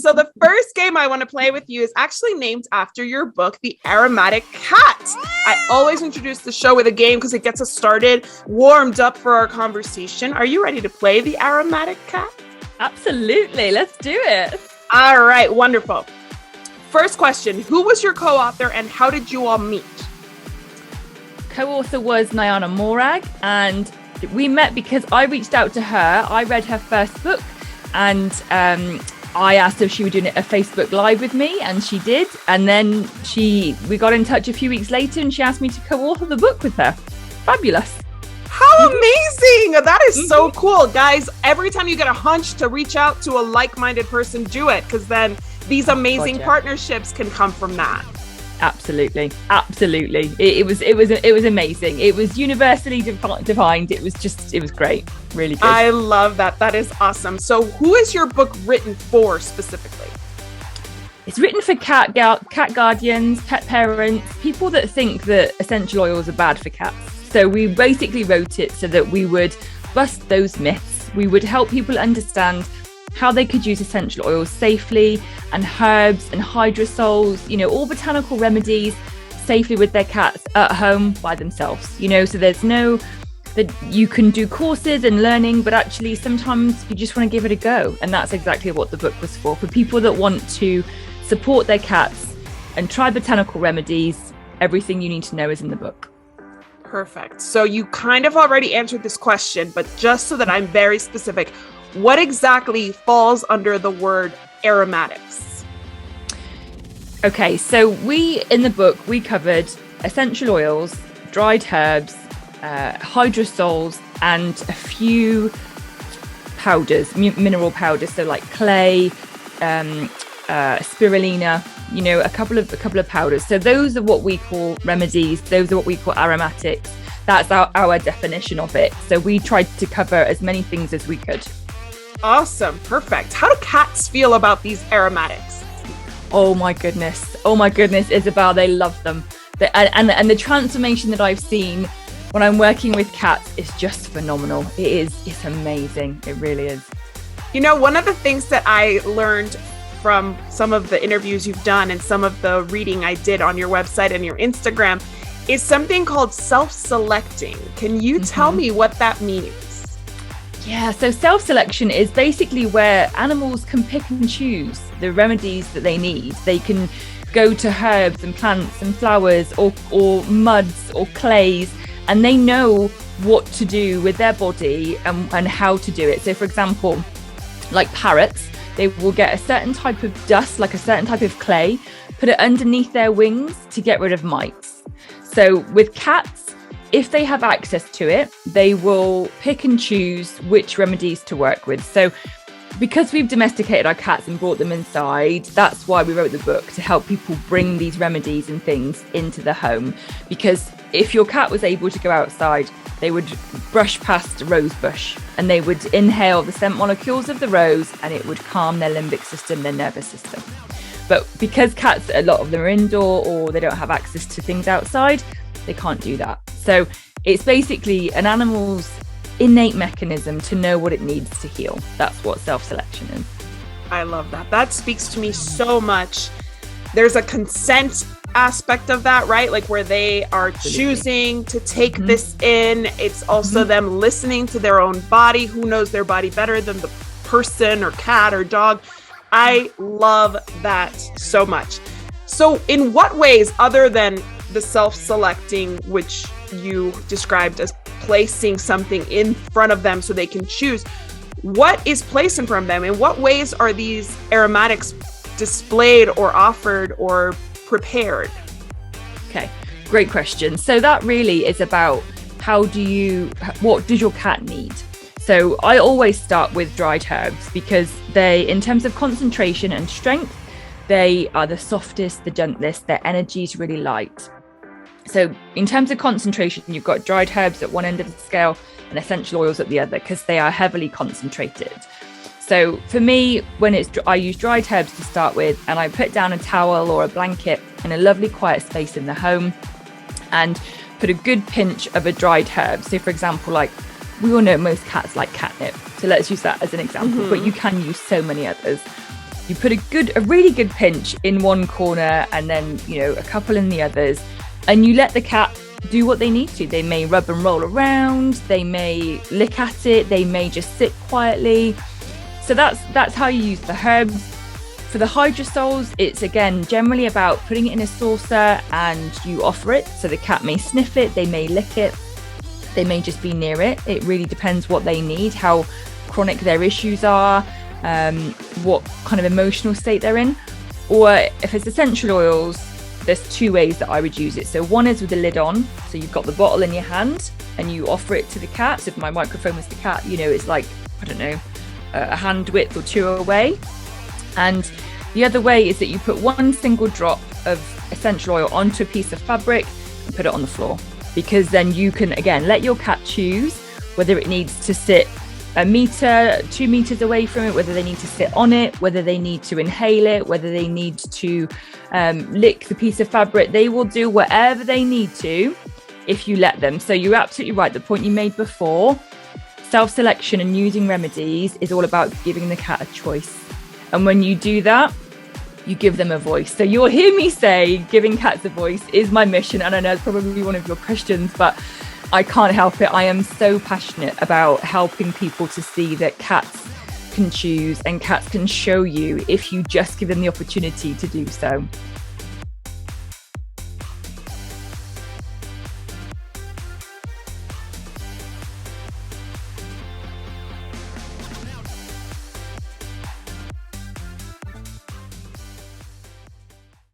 So the first game I want to play with you is actually named after your book, The Aromatic Cat. I always introduce the show with a game because it gets us started, warmed up for our conversation. Are you ready to play The Aromatic Cat? Absolutely. Let's do it. All right. Wonderful. First question. Who was your co-author and how did you all meet? Co-author was Nyana Morag, and we met because I reached out to her. I read her first book, and I asked her if she would do a Facebook Live with me, and she did. And then we got in touch a few weeks later, and she asked me to co-author the book with her. Fabulous. How amazing. That is so cool. Guys, every time you get a hunch to reach out to a like-minded person, do it, because then these amazing partnerships can come from that. Absolutely. It was amazing. It was universally defined. It was great. Really good. I love that. That is awesome. So who is your book written for specifically? It's written for cat guardians, pet parents, people that think that essential oils are bad for cats. So we basically wrote it so that we would bust those myths. We would help people understand how they could use essential oils safely, and herbs and hydrosols, all botanical remedies safely with their cats at home by themselves. So there's no that you can do courses and learning, but actually sometimes you just want to give it a go. And that's exactly what the book was for people that want to support their cats and try botanical remedies. Everything you need to know is in the book. Perfect. So you kind of already answered this question, but just so that I'm very specific, what exactly falls under the word aromatics? Okay, so in the book, we covered essential oils, dried herbs, hydrosols, and a few powders, mineral powders, so like clay, spirulina, a couple of powders. So those are what we call remedies. Those are what we call aromatics. That's our definition of it. So we tried to cover as many things as we could. Awesome. Perfect. How do cats feel about these aromatics? Oh my goodness, Isabel, they love them. And the transformation that I've seen when I'm working with cats is just phenomenal. It's amazing. It really is. One of the things that I learned from some of the interviews you've done and some of the reading I did on your website and your Instagram is something called self-selecting. Can you tell me what that means? Yeah, so self-selection is basically where animals can pick and choose the remedies that they need. They can go to herbs and plants and flowers or muds or clays, and they know what to do with their body and how to do it. So for example, like parrots, they will get a certain type of dust, like a certain type of clay, put it underneath their wings to get rid of mites. So with cats, if they have access to it, they will pick and choose which remedies to work with. So because we've domesticated our cats and brought them inside, that's why we wrote the book, to help people bring these remedies and things into the home. Because if your cat was able to go outside, they would brush past a rose bush and they would inhale the scent molecules of the rose, and it would calm their limbic system, their nervous system. But because cats, a lot of them are indoor or they don't have access to things outside, they can't do that. So it's basically an animal's innate mechanism to know what it needs to heal. That's what self-selection is. I love that. That speaks to me so much. There's a consent aspect of that, right? Like where they are choosing to take this in. It's also them listening to their own body. Who knows their body better than the person or cat or dog? I love that so much. So in what ways, other than the self-selecting, which you described as placing something in front of them so they can choose, what is placed in front of them? In what ways are these aromatics displayed or offered or prepared? Okay, great question. So that really is about what does your cat need? So I always start with dried herbs because they, in terms of concentration and strength, they are the softest, the gentlest, their energy is really light. So in terms of concentration, you've got dried herbs at one end of the scale and essential oils at the other because they are heavily concentrated. So for me, I use dried herbs to start with, and I put down a towel or a blanket in a lovely quiet space in the home and put a good pinch of a dried herb. So for example, like we all know most cats like catnip. So let's use that as an example, but you can use so many others. You put a really good pinch in one corner and then, a couple in the others, and you let the cat do what they need to. They may rub and roll around, they may lick at it, they may just sit quietly. So that's how you use the herbs. For the hydrosols, it's again generally about putting it in a saucer and you offer it. So the cat may sniff it, they may lick it, they may just be near it. It really depends what they need, how chronic their issues are, what kind of emotional state they're in. Or if it's essential oils, there's two ways that I would use it. So one is with the lid on. So you've got the bottle in your hand and you offer it to the cat. So if my microphone was the cat, it's like, I don't know, a hand width or two away. And the other way is that you put one single drop of essential oil onto a piece of fabric and put it on the floor, because then you can, again, let your cat choose whether it needs to sit 1 meter, 2 meters away from it, whether they need to sit on it, whether they need to inhale it, whether they need to lick the piece of fabric. They will do whatever they need to if you let them. So you're absolutely right. The point you made before, self-selection and using remedies is all about giving the cat a choice. And when you do that, you give them a voice. So you'll hear me say giving cats a voice is my mission. And I know it's probably one of your questions, but I can't help it. I am so passionate about helping people to see that cats can choose and cats can show you if you just give them the opportunity to do so.